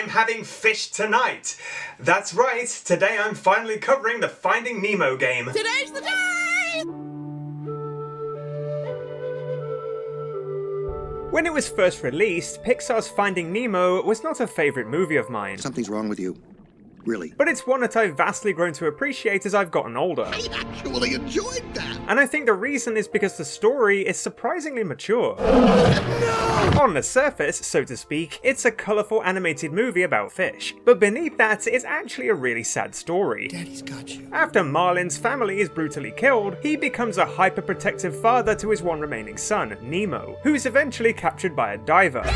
I'm having fish tonight. That's right, today I'm finally covering the Finding Nemo game. Today's the day! When it was first released, Pixar's Finding Nemo was not a favourite movie of mine. Something's wrong with you. Really. But it's one that I've vastly grown to appreciate as I've gotten older. I actually enjoyed that! And I think the reason is because the story is surprisingly mature. No! On the surface, so to speak, it's a colourful animated movie about fish. But beneath that, it's actually a really sad story. Daddy's got you. After Marlin's family is brutally killed, he becomes a hyper-protective father to his one remaining son, Nemo, who's eventually captured by a diver,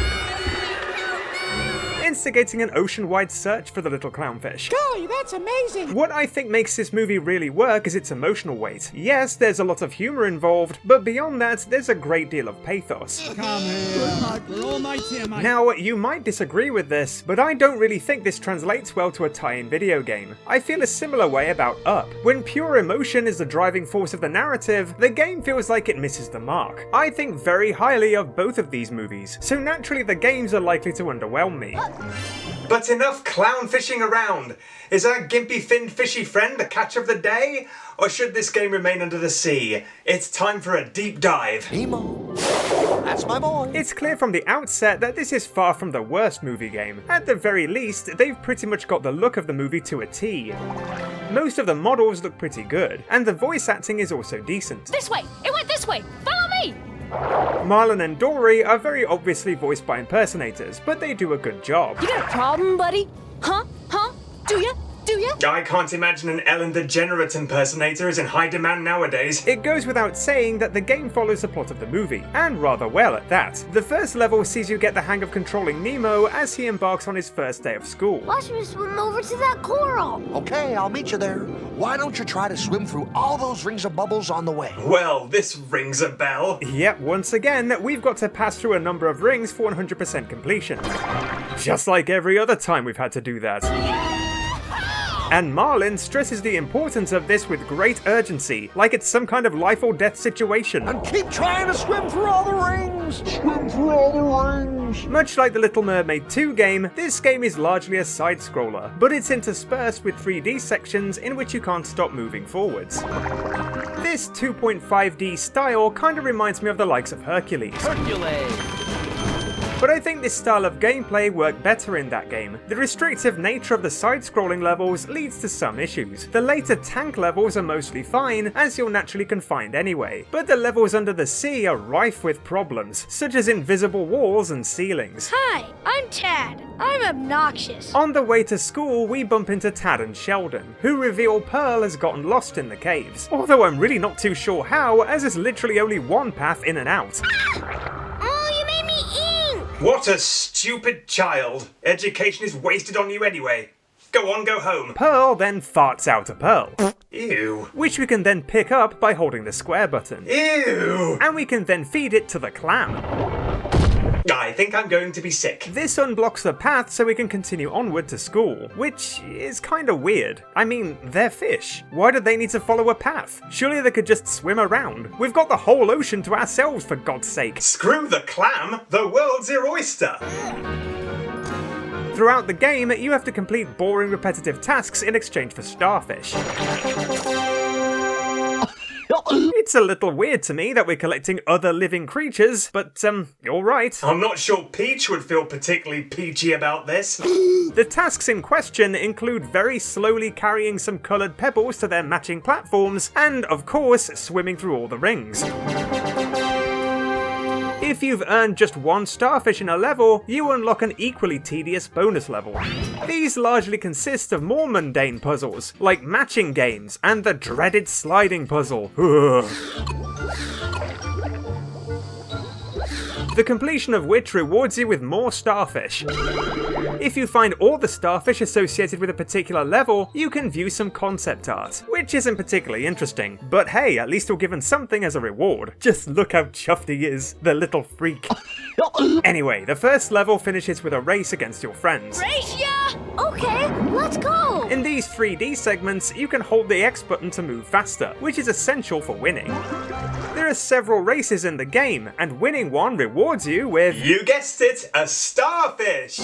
instigating an ocean-wide search for the little clownfish. Golly, that's amazing! What I think makes this movie really work is its emotional weight. Yes, there's a lot of humour involved, but beyond that, there's a great deal of pathos. Come here, we're all mates here, mate. Now, you might disagree with this, but I don't really think this translates well to a tie-in video game. I feel a similar way about Up. When pure emotion is the driving force of the narrative, the game feels like it misses the mark. I think very highly of both of these movies, so naturally the games are likely to underwhelm me. But enough clown fishing around. Is our gimpy finned fishy friend the catch of the day? Or should this game remain under the sea? It's time for a deep dive. Nemo. That's my boy. It's clear from the outset that this is far from the worst movie game. At the very least, they've pretty much got the look of the movie to a T. Most of the models look pretty good, and the voice acting is also decent. This way! It went this way! Follow me! Marlin and Dory are very obviously voiced by impersonators, but they do a good job. You got a problem, buddy? Huh? Huh? Do ya? Do ya? I can't imagine an Ellen DeGenerate impersonator is in high demand nowadays. It goes without saying that the game follows the plot of the movie, and rather well at that. The first level sees you get the hang of controlling Nemo as he embarks on his first day of school. Watch me swim over to that coral. Okay, I'll meet you there. Why don't you try to swim through all those rings of bubbles on the way? Well, this rings a bell. Yet, once again, we've got to pass through a number of rings for 100% completion. Just like every other time we've had to do that. And Marlin stresses the importance of this with great urgency, like it's some kind of life or death situation. And keep trying to swim through all the rings! Swim through all the rings! Much like the Little Mermaid 2 game, this game is largely a side-scroller, but it's interspersed with 3D sections in which you can't stop moving forwards. This 2.5D style kinda reminds me of the likes of Hercules. But I think this style of gameplay worked better in that game. The restrictive nature of the side-scrolling levels leads to some issues. The later tank levels are mostly fine, as you're naturally confined anyway, but the levels under the sea are rife with problems, such as invisible walls and ceilings. Hi, I'm Tad. I'm obnoxious. On the way to school, we bump into Tad and Sheldon, who reveal Pearl has gotten lost in the caves. Although I'm really not too sure how, as there's literally only one path in and out. Oh, you made me ink. What a stupid child. Education is wasted on you anyway. Go on, go home. Pearl then farts out a pearl. Ew. Which we can then pick up by holding the square button. Ew. And we can then feed it to the clam. I think I'm going to be sick. This unblocks the path so we can continue onward to school, which is kinda weird. I mean, they're fish. Why do they need to follow a path? Surely they could just swim around. We've got the whole ocean to ourselves, for God's sake. Screw the clam, the world's your oyster. Throughout the game, you have to complete boring repetitive tasks in exchange for starfish. It's a little weird to me that we're collecting other living creatures, but you're right. I'm not sure Peach would feel particularly peachy about this. The tasks in question include very slowly carrying some coloured pebbles to their matching platforms, and of course, swimming through all the rings. If you've earned just one starfish in a level, you unlock an equally tedious bonus level. These largely consist of more mundane puzzles, like matching games and the dreaded sliding puzzle. The completion of which rewards you with more starfish. If you find all the starfish associated with a particular level, you can view some concept art, which isn't particularly interesting, but hey, at least you're given something as a reward. Just look how chuffed he is, the little freak. Anyway, the first level finishes with a race against your friends. Race ya! Okay, let's go! In these 3D segments, you can hold the X button to move faster, which is essential for winning. There are several races in the game, and winning one rewards you with... You guessed it, a starfish!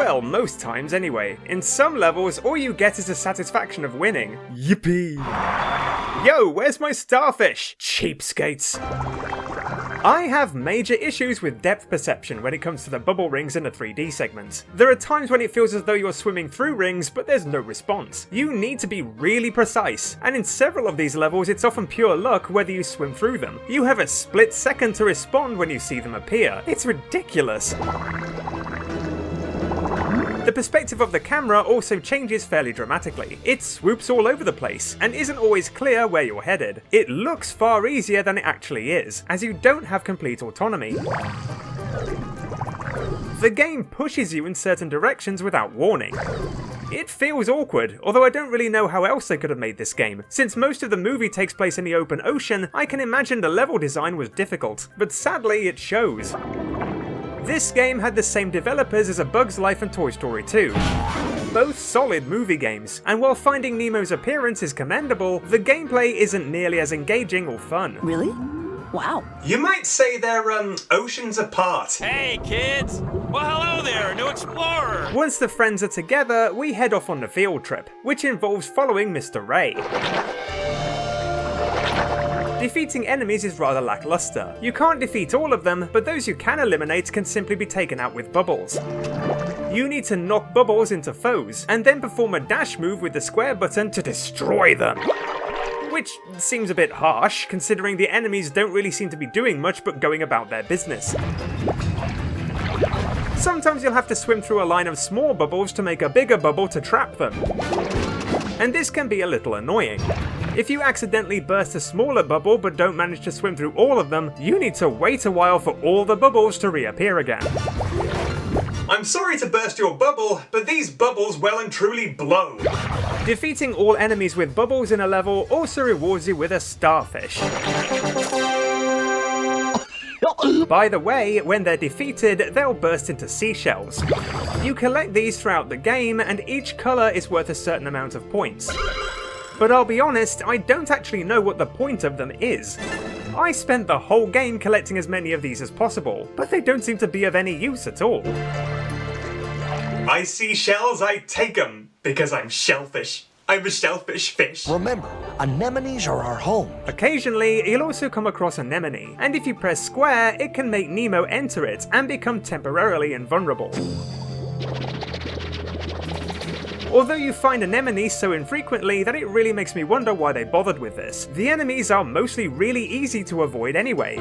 Well, most times anyway. In some levels, all you get is the satisfaction of winning. Yippee! Yo, where's my starfish? Cheapskates. I have major issues with depth perception when it comes to the bubble rings in the 3D segments. There are times when it feels as though you're swimming through rings, but there's no response. You need to be really precise, and in several of these levels it's often pure luck whether you swim through them. You have a split second to respond when you see them appear. It's ridiculous. The perspective of the camera also changes fairly dramatically. It swoops all over the place, and isn't always clear where you're headed. It looks far easier than it actually is, as you don't have complete autonomy. The game pushes you in certain directions without warning. It feels awkward, although I don't really know how else they could have made this game. Since most of the movie takes place in the open ocean, I can imagine the level design was difficult, but sadly it shows. This game had the same developers as A Bug's Life and Toy Story 2. Both solid movie games, and while Finding Nemo's appearance is commendable, the gameplay isn't nearly as engaging or fun. Really? Wow. You might say they're, oceans apart. Hey, kids! Well, hello there, new explorer! Once the friends are together, we head off on the field trip, which involves following Mr. Ray. Defeating enemies is rather lackluster. You can't defeat all of them, but those you can eliminate can simply be taken out with bubbles. You need to knock bubbles into foes, and then perform a dash move with the square button to destroy them. Which seems a bit harsh, considering the enemies don't really seem to be doing much but going about their business. Sometimes you'll have to swim through a line of small bubbles to make a bigger bubble to trap them. And this can be a little annoying. If you accidentally burst a smaller bubble but don't manage to swim through all of them, you need to wait a while for all the bubbles to reappear again. I'm sorry to burst your bubble, but these bubbles well and truly blow. Defeating all enemies with bubbles in a level also rewards you with a starfish. By the way, when they're defeated, they'll burst into seashells. You collect these throughout the game, and each colour is worth a certain amount of points. But I'll be honest, I don't actually know what the point of them is. I spent the whole game collecting as many of these as possible, but they don't seem to be of any use at all. I see shells, I take them, because I'm shellfish. I'm a shellfish fish. Remember, anemones are our home. Occasionally, you'll also come across anemone, and if you press square, it can make Nemo enter it and become temporarily invulnerable. Although you find anemones so infrequently that it really makes me wonder why they bothered with this. The enemies are mostly really easy to avoid anyway.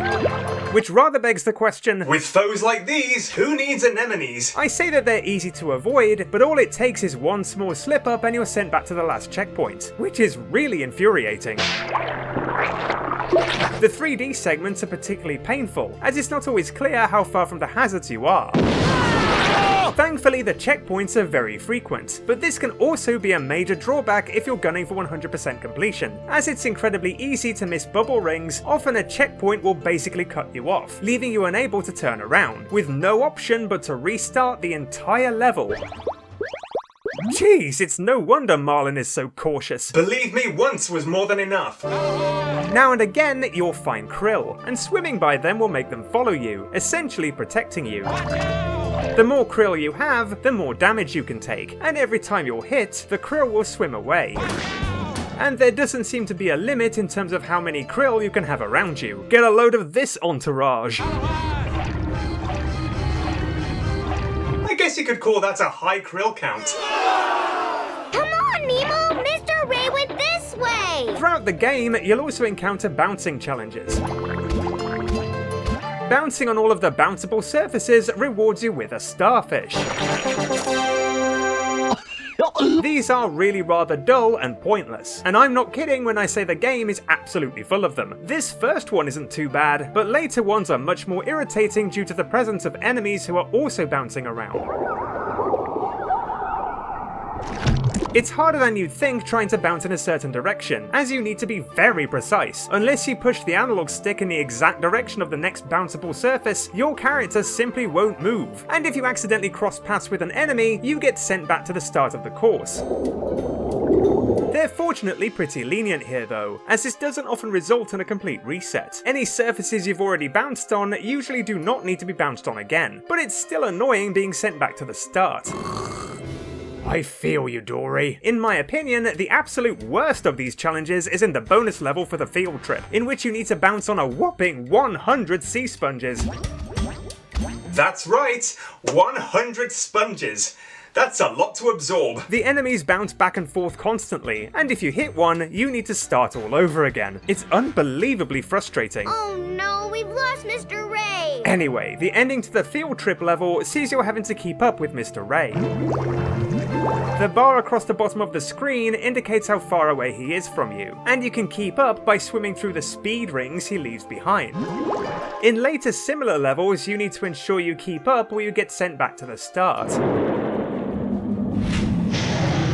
Which rather begs the question, With foes like these, who needs anemones? I say that they're easy to avoid, but all it takes is one small slip up and you're sent back to the last checkpoint, which is really infuriating. The 3D segments are particularly painful, as it's not always clear how far from the hazards you are. Thankfully, the checkpoints are very frequent, but this can also be a major drawback if you're gunning for 100% completion. As it's incredibly easy to miss bubble rings, often a checkpoint will basically cut you off, leaving you unable to turn around, with no option but to restart the entire level. Jeez, it's no wonder Marlin is so cautious. Believe me, once was more than enough. Now and again, you'll find krill, and swimming by them will make them follow you, essentially protecting you. The more krill you have, the more damage you can take, and every time you're hit, the krill will swim away. And there doesn't seem to be a limit in terms of how many krill you can have around you. Get a load of this entourage! I guess you could call that a high krill count. Come on, Nemo! Mr. Ray went this way! Throughout the game, you'll also encounter bouncing challenges. Bouncing on all of the bounceable surfaces rewards you with a starfish. These are really rather dull and pointless, and I'm not kidding when I say the game is absolutely full of them. This first one isn't too bad, but later ones are much more irritating due to the presence of enemies who are also bouncing around. It's harder than you'd think trying to bounce in a certain direction, as you need to be very precise. Unless you push the analog stick in the exact direction of the next bounceable surface, your character simply won't move. And if you accidentally cross paths with an enemy, you get sent back to the start of the course. They're fortunately pretty lenient here though, as this doesn't often result in a complete reset. Any surfaces you've already bounced on usually do not need to be bounced on again, but it's still annoying being sent back to the start. I feel you, Dory. In my opinion, the absolute worst of these challenges is in the bonus level for the field trip, in which you need to bounce on a whopping 100 sea sponges. That's right, 100 sponges. That's a lot to absorb. The enemies bounce back and forth constantly, and if you hit one, you need to start all over again. It's unbelievably frustrating. Oh no, we've lost Mr. Ray! Anyway, the ending to the field trip level sees you having to keep up with Mr. Ray. The bar across the bottom of the screen indicates how far away he is from you, and you can keep up by swimming through the speed rings he leaves behind. In later similar levels, you need to ensure you keep up or you get sent back to the start.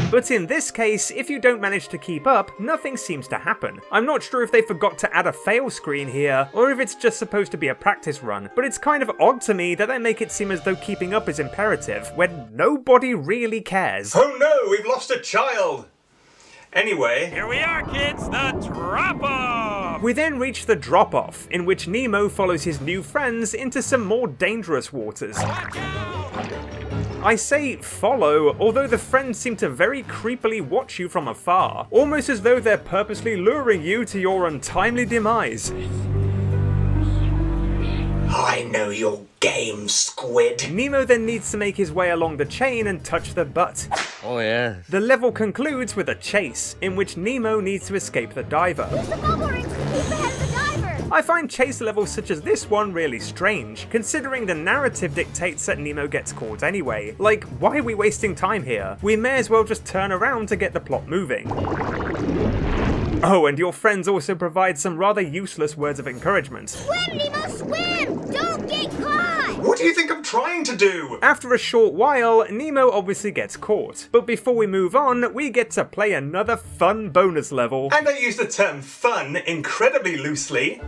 But in this case, if you don't manage to keep up, nothing seems to happen. I'm not sure if they forgot to add a fail screen here, or if it's just supposed to be a practice run, but it's kind of odd to me that they make it seem as though keeping up is imperative, when nobody really cares. Oh no, we've lost a child! Anyway... Here we are, kids, the drop-off! We then reach the drop-off, in which Nemo follows his new friends into some more dangerous waters. I say follow, although the friends seem to very creepily watch you from afar, almost as though they're purposely luring you to your untimely demise. I know your game, squid. Nemo then needs to make his way along the chain and touch the butt. Oh yeah. The level concludes with a chase, in which Nemo needs to escape the diver. Use the bubble rings to keep ahead of the diver! I find chase levels such as this one really strange, considering the narrative dictates that Nemo gets caught anyway. Like, why are we wasting time here? We may as well just turn around to get the plot moving. Oh, and your friends also provide some rather useless words of encouragement. Swim, Nemo, swim! Don't get caught! What do you think I'm trying to do? After a short while, Nemo obviously gets caught. But before we move on, we get to play another fun bonus level. And I use the term fun incredibly loosely.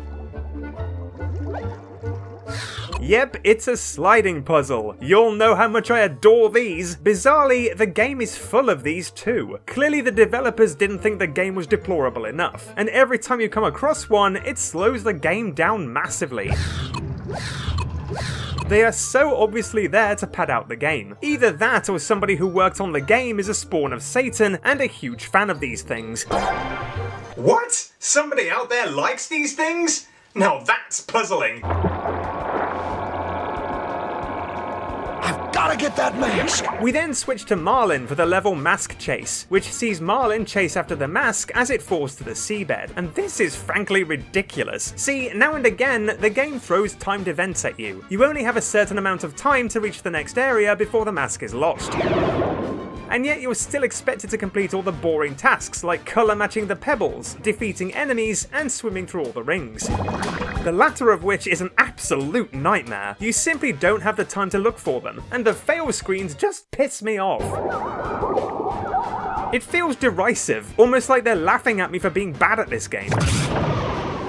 Yep, it's a sliding puzzle. You'll know how much I adore these. Bizarrely, the game is full of these too. Clearly the developers didn't think the game was deplorable enough, and every time you come across one, it slows the game down massively. They are so obviously there to pad out the game. Either that or somebody who worked on the game is a spawn of Satan and a huge fan of these things. What? Somebody out there likes these things? Now that's puzzling. Gotta get that mask! We then switch to Marlin for the level Mask Chase, which sees Marlin chase after the mask as it falls to the seabed, and this is frankly ridiculous. See, now and again, the game throws timed events at you. You only have a certain amount of time to reach the next area before the mask is lost. And yet you're still expected to complete all the boring tasks like colour matching the pebbles, defeating enemies, and swimming through all the rings. The latter of which is an absolute nightmare. You simply don't have the time to look for them, and the fail screens just piss me off. It feels derisive, almost like they're laughing at me for being bad at this game.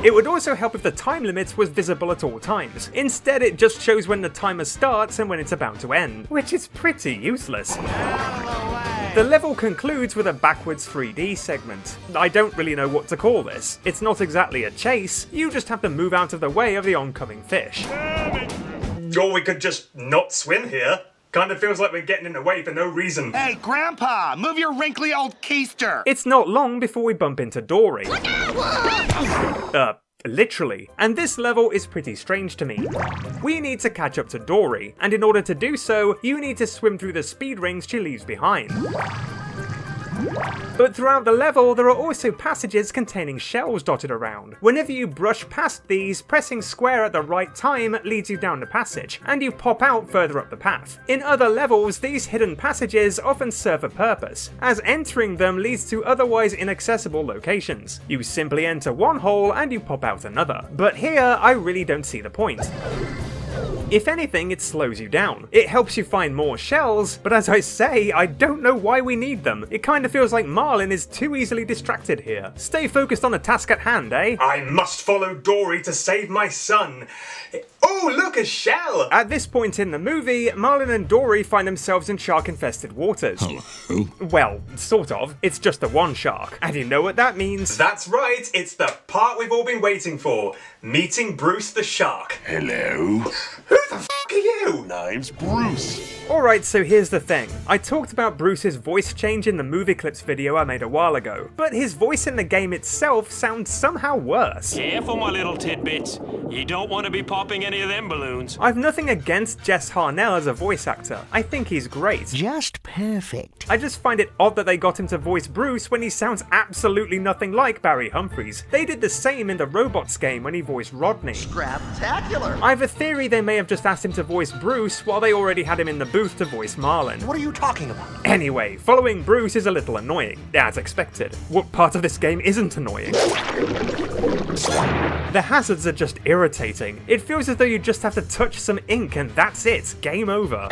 It would also help if the time limit was visible at all times. Instead, it just shows when the timer starts and when it's about to end, which is pretty useless. The level concludes with a backwards 3D segment. I don't really know what to call this. It's not exactly a chase, you just have to move out of the way of the oncoming fish. Or we could just not swim here. Kinda feels like we're getting in the way for no reason. Hey, Grandpa, move your wrinkly old keister. It's not long before we bump into Dory. Literally. And this level is pretty strange to me. We need to catch up to Dory, and in order to do so, you need to swim through the speed rings she leaves behind. But throughout the level, there are also passages containing shells dotted around. Whenever you brush past these, pressing square at the right time leads you down the passage, and you pop out further up the path. In other levels, these hidden passages often serve a purpose, as entering them leads to otherwise inaccessible locations. You simply enter one hole and you pop out another. But here, I really don't see the point. If anything, it slows you down. It helps you find more shells, but as I say, I don't know why we need them. It kinda feels like Marlin is too easily distracted here. Stay focused on the task at hand, eh? I must follow Dory to save my son. Oh, look, a shell! At this point in the movie, Marlin and Dory find themselves in shark-infested waters. Hello? Well, sort of. It's just the one shark. And you know what that means? That's right, it's the part we've all been waiting for. Meeting Bruce the shark. Hello? Who the f*** are you? Name's Bruce. Alright, so here's the thing. I talked about Bruce's voice change in the movie clips video I made a while ago, but his voice in the game itself sounds somehow worse. Careful, my little tidbits. You don't want to be popping any of them balloons. I've nothing against Jess Harnell as a voice actor. I think he's great. Just perfect. I just find it odd that they got him to voice Bruce when he sounds absolutely nothing like Barry Humphries. They did the same in the Robots game when he voiced Rodney. Craptacular. I have a theory they may have just asked him to voice Bruce while they already had him in the booth to voice Marlin. What are you talking about? Anyway, following Bruce is a little annoying, as expected. What part of this game isn't annoying? The hazards are just irritating. It feels as though you just have to touch some ink and that's it, game over.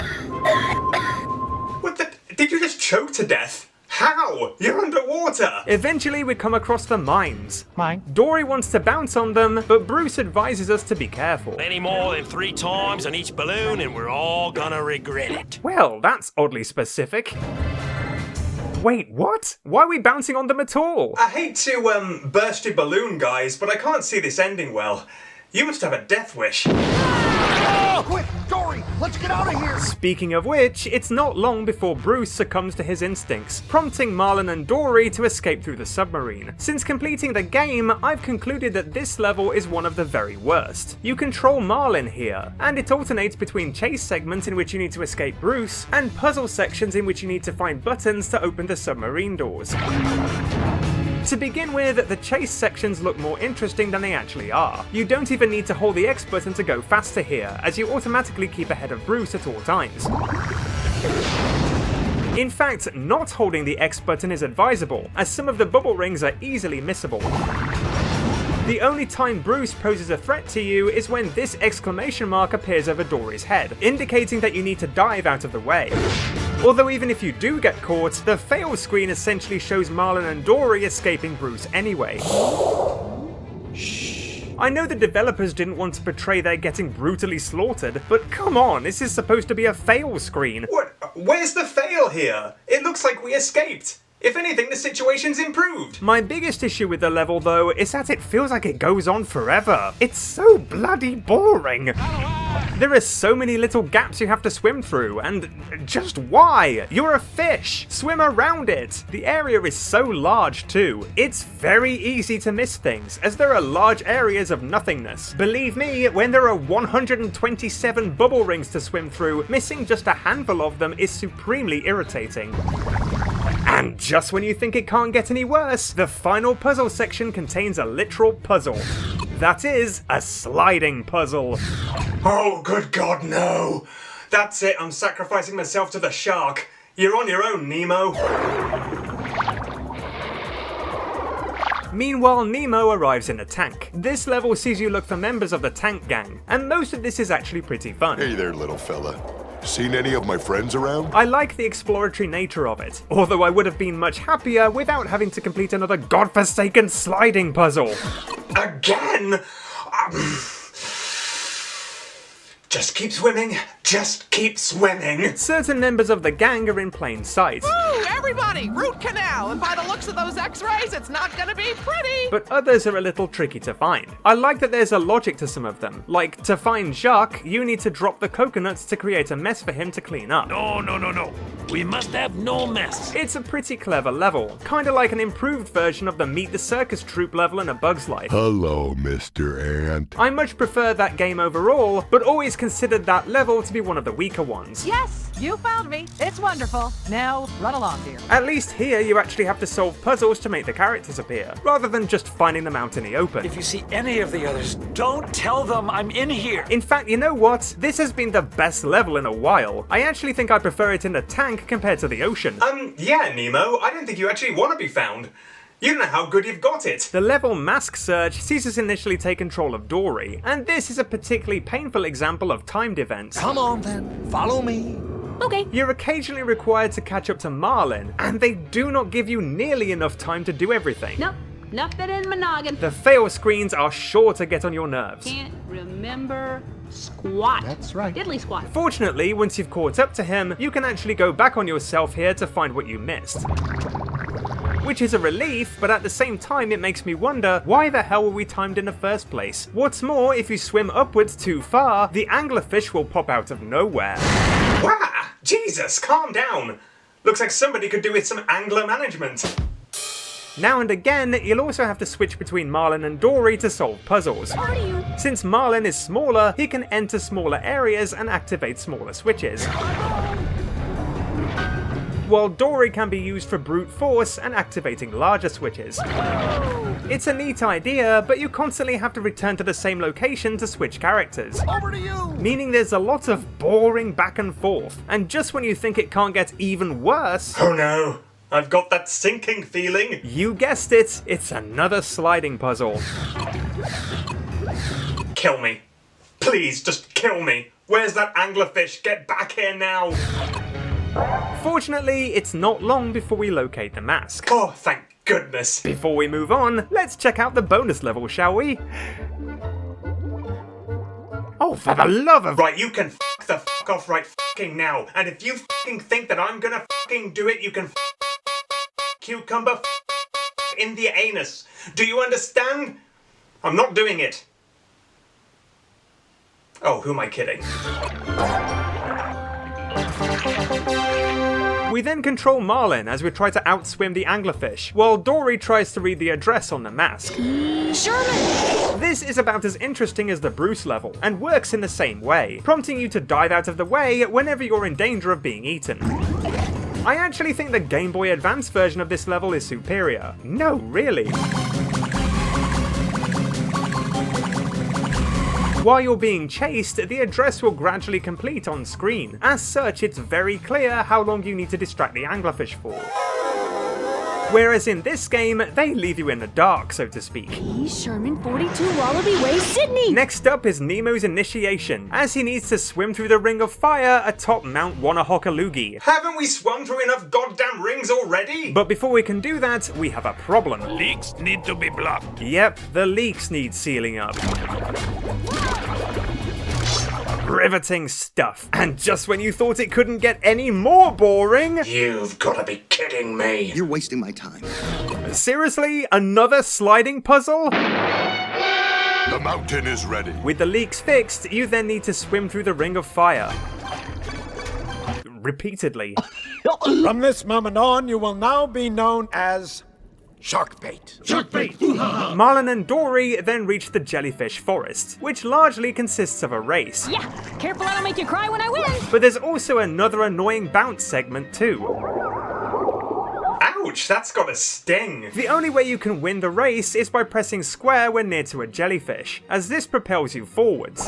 What the? Did you just choke to death? How? You're underwater! Eventually we come across the mines. Mine. Dory wants to bounce on them, but Bruce advises us to be careful. Any more than 3 times on each balloon and we're all gonna regret it. Well, that's oddly specific. Wait, what? Why are we bouncing on them at all? I hate to, burst your balloon, guys, but I can't see this ending well. You must have a death wish. Oh, quick, Dory, let's get out of here. Speaking of which, it's not long before Bruce succumbs to his instincts, prompting Marlin and Dory to escape through the submarine. Since completing the game, I've concluded that this level is one of the very worst. You control Marlin here, and it alternates between chase segments in which you need to escape Bruce, and puzzle sections in which you need to find buttons to open the submarine doors. To begin with, the chase sections look more interesting than they actually are. You don't even need to hold the X button to go faster here, as you automatically keep ahead of Bruce at all times. In fact, not holding the X button is advisable, as some of the bubble rings are easily missable. The only time Bruce poses a threat to you is when this exclamation mark appears over Dory's head, indicating that you need to dive out of the way. Although even if you do get caught, the fail screen essentially shows Marlin and Dory escaping Bruce anyway. I know the developers didn't want to portray they're getting brutally slaughtered, but come on, this is supposed to be a fail screen. What? Where's the fail here? It looks like we escaped. If anything, the situation's improved. My biggest issue with the level, though, is that it feels like it goes on forever. It's so bloody boring. There are so many little gaps you have to swim through, and just why? You're a fish! Swim around it! The area is so large too. It's very easy to miss things, as there are large areas of nothingness. Believe me, when there are 127 bubble rings to swim through, missing just a handful of them is supremely irritating. And just when you think it can't get any worse, the final puzzle section contains a literal puzzle. That is, a sliding puzzle. Oh, good God, no! That's it, I'm sacrificing myself to the shark. You're on your own, Nemo. Meanwhile, Nemo arrives in a tank. This level sees you look for members of the tank gang, and most of this is actually pretty fun. Hey there, little fella. Seen any of my friends around? I like the exploratory nature of it, although I would have been much happier without having to complete another godforsaken sliding puzzle. Again? Just keep swimming. Just keep swimming. Certain members of the gang are in plain sight. Woo, everybody, root canal, and by the looks of those x-rays, it's not gonna be pretty. But others are a little tricky to find. I like that there's a logic to some of them. Like, to find Jacques, you need to drop the coconuts to create a mess for him to clean up. No. We must have no mess. It's a pretty clever level, kinda like an improved version of the Meet the Circus Troupe level in A Bug's Life. Hello, Mr. Ant. I much prefer that game overall, but always considered that level to be one of the weaker ones. Yes, you found me. It's wonderful. Now, run along, dear. At least here you actually have to solve puzzles to make the characters appear, rather than just finding them out in the open. If you see any of the others, don't tell them I'm in here. In fact, you know what? This has been the best level in a while. I actually think I prefer it in the tank compared to the ocean. Yeah, Nemo, I don't think you actually want to be found. You don't know how good you've got it. The level Mask Search sees us initially take control of Dory, and this is a particularly painful example of timed events. Come on then, follow me. Okay. You're occasionally required to catch up to Marlin, and they do not give you nearly enough time to do everything. Nope. Nothing in my noggin. The fail screens are sure to get on your nerves. Can't remember squat. That's right. Diddly squat. Fortunately, once you've caught up to him, you can actually go back on yourself here to find what you missed. Which is a relief, but at the same time it makes me wonder, why the hell were we timed in the first place? What's more, if you swim upwards too far, the anglerfish will pop out of nowhere. Wow! Jesus, calm down. Looks like somebody could do with some angler management. Now and again, you'll also have to switch between Marlin and Dory to solve puzzles. Since Marlin is smaller, he can enter smaller areas and activate smaller switches, while Dory can be used for brute force and activating larger switches. It's a neat idea, but you constantly have to return to the same location to switch characters. Over to you. Meaning there's a lot of boring back and forth, and just when you think it can't get even worse... Oh no, I've got that sinking feeling. You guessed it, it's another sliding puzzle. Kill me. Please, just kill me. Where's that anglerfish? Get back here now. Fortunately, it's not long before we locate the mask. Oh, thank goodness. Before we move on, let's check out the bonus level, shall we? Oh, for the love of... Right, you can f the f off right f***ing now. And if you f***ing think that I'm gonna f***ing do it, you can f cucumber f in the anus. Do you understand? I'm not doing it. Oh, who am I kidding? We then control Marlin as we try to outswim the anglerfish, while Dory tries to read the address on the mask. Sherman! This is about as interesting as the Bruce level, and works in the same way, prompting you to dive out of the way whenever you're in danger of being eaten. I actually think the Game Boy Advance version of this level is superior. No, really. While you're being chased, the address will gradually complete on screen. As such, it's very clear how long you need to distract the anglerfish for. Whereas in this game, they leave you in the dark, so to speak. East Sherman 42 Wallaby Way, Sydney! Next up is Nemo's initiation, as he needs to swim through the ring of fire atop Mount Wanahockaloogie. Haven't we swum through enough goddamn rings already? But before we can do that, we have a problem. Leaks need to be blocked. Yep, the leaks need sealing up. Riveting stuff. And just when you thought it couldn't get any more boring... You've gotta be kidding me. You're wasting my time. Seriously? Another sliding puzzle? The mountain is ready. With the leaks fixed, you then need to swim through the ring of fire. Repeatedly. From this moment on, you will now be known as... Shark bait. Shark bait! Marlin and Dory then reach the jellyfish forest, which largely consists of a race. Yeah, careful I don't make you cry when I win! But there's also another annoying bounce segment too. Ouch, that's gotta sting. The only way you can win the race is by pressing square when near to a jellyfish, as this propels you forwards.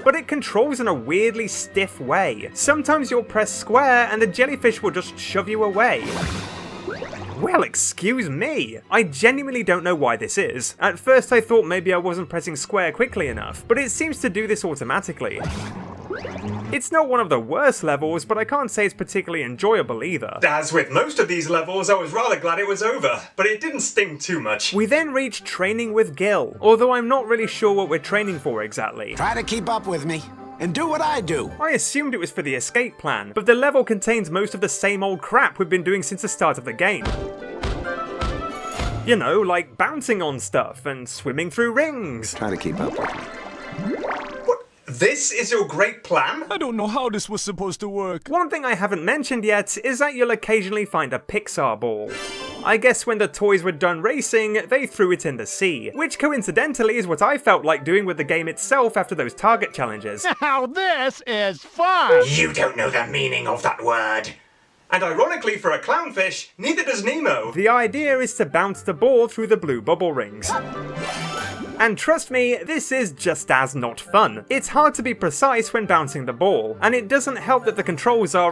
But it controls in a weirdly stiff way. Sometimes you'll press square and the jellyfish will just shove you away. Well, excuse me. I genuinely don't know why this is. At first I thought maybe I wasn't pressing square quickly enough, but it seems to do this automatically. It's not one of the worst levels, but I can't say it's particularly enjoyable either. As with most of these levels, I was rather glad it was over, but it didn't sting too much. We then reach training with Gil, although I'm not really sure what we're training for exactly. Try to keep up with me, and do what I do. I assumed it was for the escape plan, but the level contains most of the same old crap we've been doing since the start of the game. You know, like bouncing on stuff and swimming through rings. Try to keep up. What? This is your great plan? I don't know how this was supposed to work. One thing I haven't mentioned yet is that you'll occasionally find a Pixar ball. I guess when the toys were done racing, they threw it in the sea, which coincidentally is what I felt like doing with the game itself after those target challenges. Now this is fun! You don't know the meaning of that word. And ironically for a clownfish, neither does Nemo. The idea is to bounce the ball through the blue bubble rings. And trust me, this is just as not fun. It's hard to be precise when bouncing the ball, and it doesn't help that the controls are,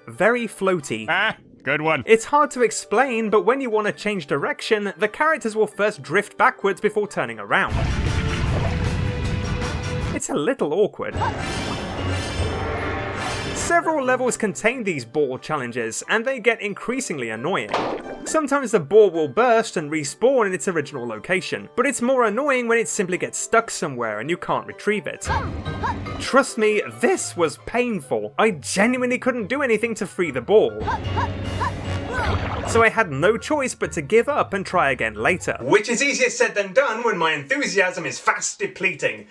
very floaty. Good one. It's hard to explain, but when you want to change direction, the characters will first drift backwards before turning around. It's a little awkward. Several levels contain these ball challenges, and they get increasingly annoying. Sometimes the ball will burst and respawn in its original location, but it's more annoying when it simply gets stuck somewhere and you can't retrieve it. Trust me, this was painful. I genuinely couldn't do anything to free the ball. So I had no choice but to give up and try again later. Which is easier said than done when my enthusiasm is fast depleting.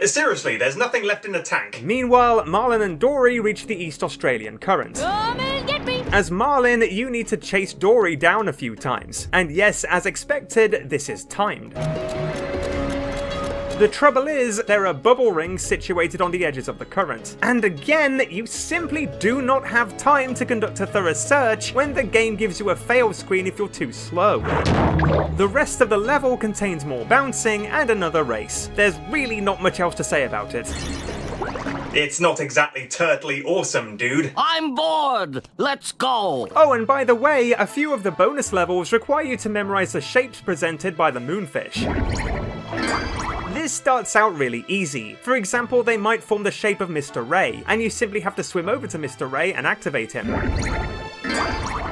Seriously, there's nothing left in the tank. Meanwhile, Marlin and Dory reach the East Australian current. Come and get me. As Marlin, you need to chase Dory down a few times. And yes, as expected, this is timed. The trouble is, there are bubble rings situated on the edges of the current. And again, you simply do not have time to conduct a thorough search when the game gives you a fail screen if you're too slow. The rest of the level contains more bouncing and another race. There's really not much else to say about it. It's not exactly turtly awesome, dude. I'm bored! Let's go! Oh, and by the way, a few of the bonus levels require you to memorize the shapes presented by the moonfish. This starts out really easy. For example, they might form the shape of Mr. Ray, and you simply have to swim over to Mr. Ray and activate him.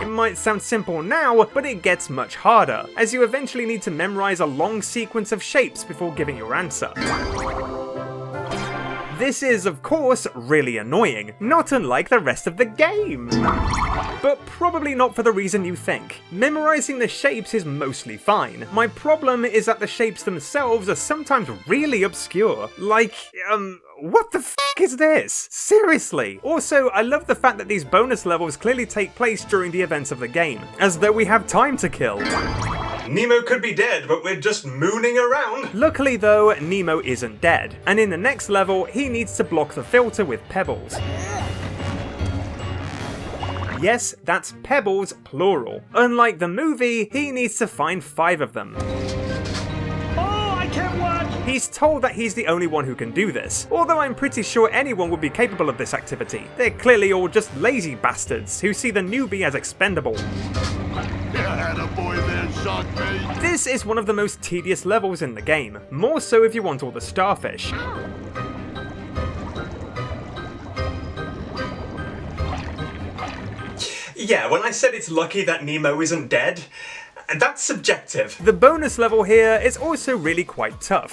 It might sound simple now, but it gets much harder, as you eventually need to memorize a long sequence of shapes before giving your answer. This is, of course, really annoying, not unlike the rest of the game. But probably not for the reason you think. Memorizing the shapes is mostly fine. My problem is that the shapes themselves are sometimes really obscure. Like, what the f*** is this? Seriously. Also, I love the fact that these bonus levels clearly take place during the events of the game, as though we have time to kill. Nemo could be dead, but we're just mooning around. Luckily though, Nemo isn't dead, and in the next level, he needs to block the filter with pebbles. Yes, that's pebbles, plural. Unlike the movie, he needs to find 5 of them. Oh, I can't watch! He's told that he's the only one who can do this, although I'm pretty sure anyone would be capable of this activity. They're clearly all just lazy bastards who see the newbie as expendable. This is one of the most tedious levels in the game, more so if you want all the starfish. Yeah, when I said it's lucky that Nemo isn't dead, that's subjective. The bonus level here is also really quite tough.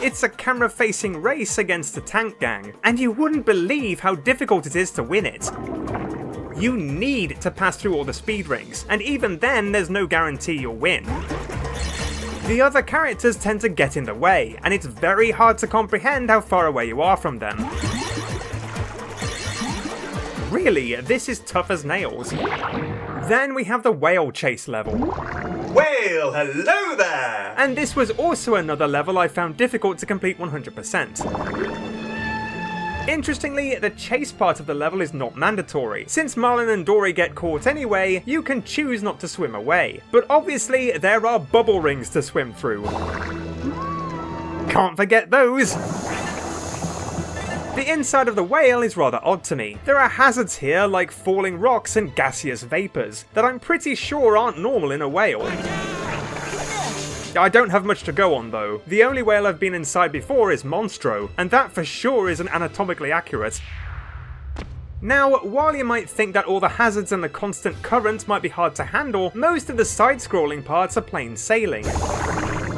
It's a camera-facing race against the tank gang, and you wouldn't believe how difficult it is to win it. You need to pass through all the speed rings, and even then there's no guarantee you'll win. The other characters tend to get in the way, and it's very hard to comprehend how far away you are from them. Really, this is tough as nails. Then we have the whale chase level. Whale, hello there! And this was also another level I found difficult to complete 100%. Interestingly, the chase part of the level is not mandatory. Since Marlin and Dory get caught anyway, you can choose not to swim away. But obviously, there are bubble rings to swim through. Can't forget those! The inside of the whale is rather odd to me. There are hazards here like falling rocks and gaseous vapours that I'm pretty sure aren't normal in a whale. I don't have much to go on though. The only whale I've been inside before is Monstro, and that for sure isn't anatomically accurate. Now, while you might think that all the hazards and the constant current might be hard to handle, most of the side-scrolling parts are plain sailing.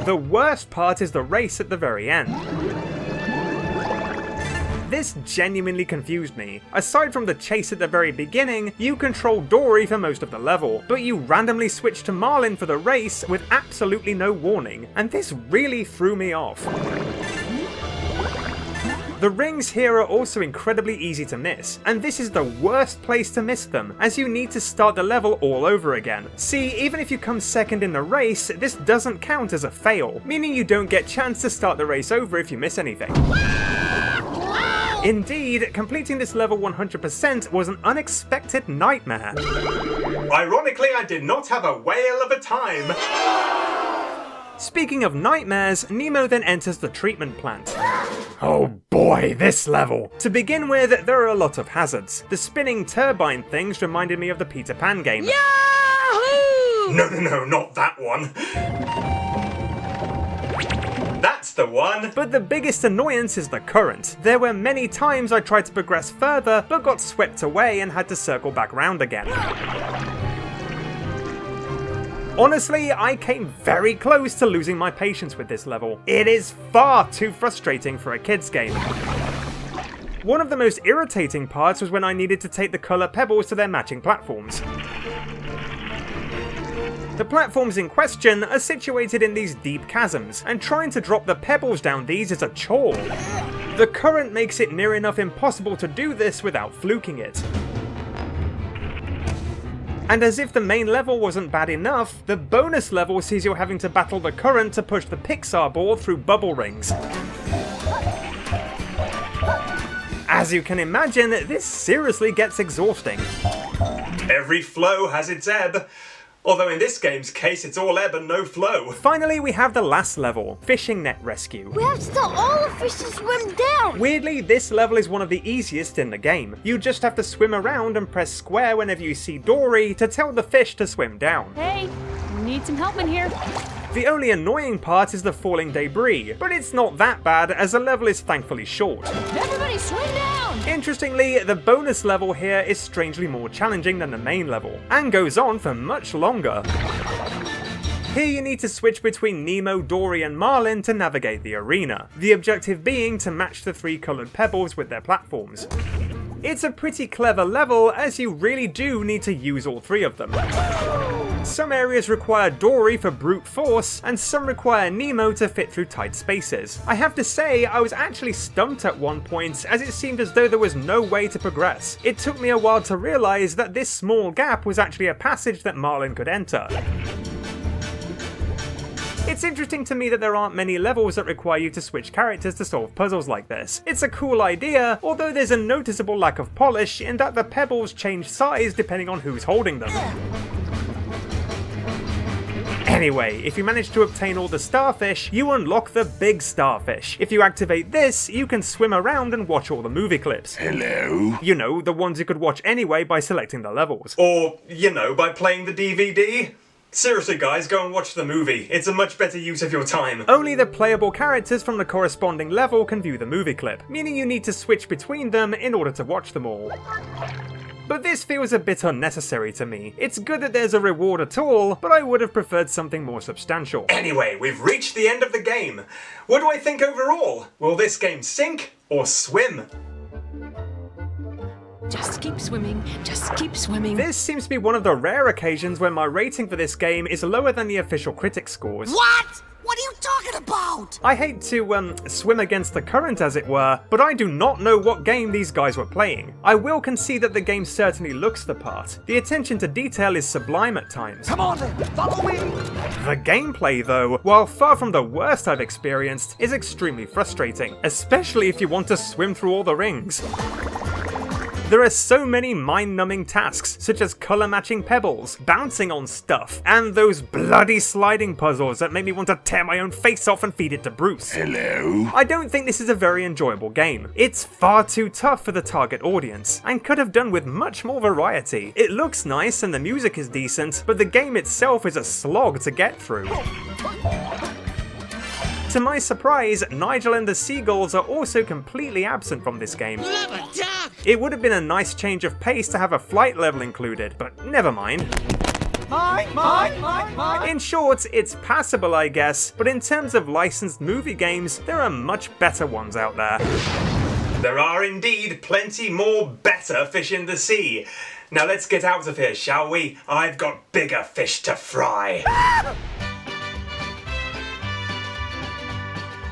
The worst part is the race at the very end. This genuinely confused me. Aside from the chase at the very beginning, you control Dory for most of the level, but you randomly switch to Marlin for the race with absolutely no warning, and this really threw me off. The rings here are also incredibly easy to miss, and this is the worst place to miss them, as you need to start the level all over again. See, even if you come second in the race, this doesn't count as a fail, meaning you don't get chance to start the race over if you miss anything. Indeed, completing this level 100% was an unexpected nightmare. Ironically, I did not have a whale of a time. Speaking of nightmares, Nemo then enters the treatment plant. Oh boy, this level! To begin with, there are a lot of hazards. The spinning turbine things reminded me of the Peter Pan game. Yahoo! No, not that one. That's the one! But the biggest annoyance is the current. There were many times I tried to progress further, but got swept away and had to circle back round again. Honestly, I came very close to losing my patience with this level. It is far too frustrating for a kid's game. One of the most irritating parts was when I needed to take the colour pebbles to their matching platforms. The platforms in question are situated in these deep chasms, and trying to drop the pebbles down these is a chore. The current makes it near enough impossible to do this without fluking it. And as if the main level wasn't bad enough, the bonus level sees you having to battle the current to push the Pixar ball through bubble rings. As you can imagine, this seriously gets exhausting. Every flow has its ebb. Although in this game's case, it's all ebb and no flow. Finally, we have the last level, Fishing Net Rescue. We have to tell all the fish to swim down! Weirdly, this level is one of the easiest in the game. You just have to swim around and press square whenever you see Dory to tell the fish to swim down. Hey, need some help in here. The only annoying part is the falling debris, but it's not that bad as the level is thankfully short. Everybody swim down! Interestingly, the bonus level here is strangely more challenging than the main level, and goes on for much longer. Here you need to switch between Nemo, Dory and Marlin to navigate the arena, the objective being to match the 3 coloured pebbles with their platforms. It's a pretty clever level as you really do need to use all 3 of them. Some areas require Dory for brute force, and some require Nemo to fit through tight spaces. I have to say, I was actually stumped at one point, as it seemed as though there was no way to progress. It took me a while to realise that this small gap was actually a passage that Marlin could enter. It's interesting to me that there aren't many levels that require you to switch characters to solve puzzles like this. It's a cool idea, although there's a noticeable lack of polish in that the pebbles change size depending on who's holding them. Anyway, if you manage to obtain all the starfish, you unlock the big starfish. If you activate this, you can swim around and watch all the movie clips. Hello? You know, the ones you could watch anyway by selecting the levels. Or, you know, by playing the DVD. Seriously guys, go and watch the movie. It's a much better use of your time. Only the playable characters from the corresponding level can view the movie clip, meaning you need to switch between them in order to watch them all. But this feels a bit unnecessary to me. It's good that there's a reward at all, but I would have preferred something more substantial. Anyway, we've reached the end of the game. What do I think overall? Will this game sink or swim? Just keep swimming, just keep swimming. This seems to be one of the rare occasions when my rating for this game is lower than the official critic scores. What? What are you talking about? I hate to, swim against the current as it were, but I do not know what game these guys were playing. I will concede that the game certainly looks the part. The attention to detail is sublime at times. Come on then, follow me! The gameplay though, while far from the worst I've experienced, is extremely frustrating, especially if you want to swim through all the rings. There are so many mind-numbing tasks, such as colour-matching pebbles, bouncing on stuff, and those bloody sliding puzzles that make me want to tear my own face off and feed it to Bruce. Hello? I don't think this is a very enjoyable game. It's far too tough for the target audience, and could have done with much more variety. It looks nice and the music is decent, but the game itself is a slog to get through. To my surprise, Nigel and the Seagulls are also completely absent from this game. It would have been a nice change of pace to have a flight level included, but never mind. In short, it's passable I guess, but in terms of licensed movie games, there are much better ones out there. There are indeed plenty more better fish in the sea. Now let's get out of here, shall we? I've got bigger fish to fry.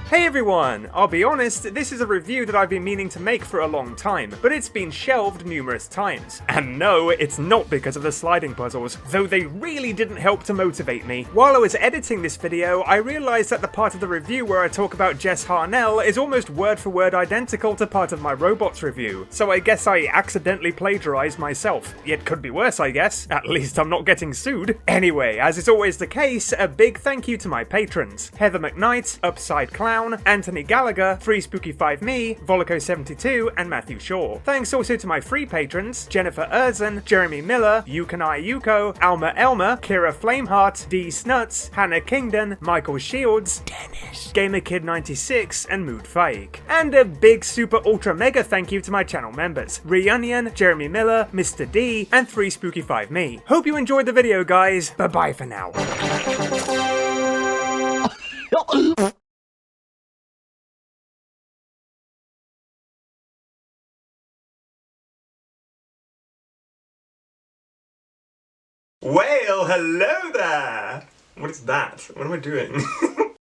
Hey everyone! I'll be honest, this is a review that I've been meaning to make for a long time, but it's been shelved numerous times. And no, it's not because of the sliding puzzles, though they really didn't help to motivate me. While I was editing this video, I realised that the part of the review where I talk about Jess Harnell is almost word for word identical to part of my robots review, so I guess I accidentally plagiarised myself. It could be worse, I guess. At least I'm not getting sued. Anyway, as is always the case, a big thank you to my patrons: Heather McKnight, Upside Clown, Anthony Gallagher, Free Spooky 5 Me, Volico72, and Matthew Shaw. Thanks also to my free patrons: Jennifer Erzan, Jeremy Miller, Yukanai Yuko, Alma Elmer, Kira Flameheart, D Snuts, Hannah Kingdon, Michael Shields, Dennis, GamerKid96, and Mood Fake. And a big super ultra mega thank you to my channel members: Reunion, Jeremy Miller, Mr. D, and 3 Spooky 5 Me. Hope you enjoyed the video, guys. Bye bye for now. Well, hello there! What is that? What am I doing?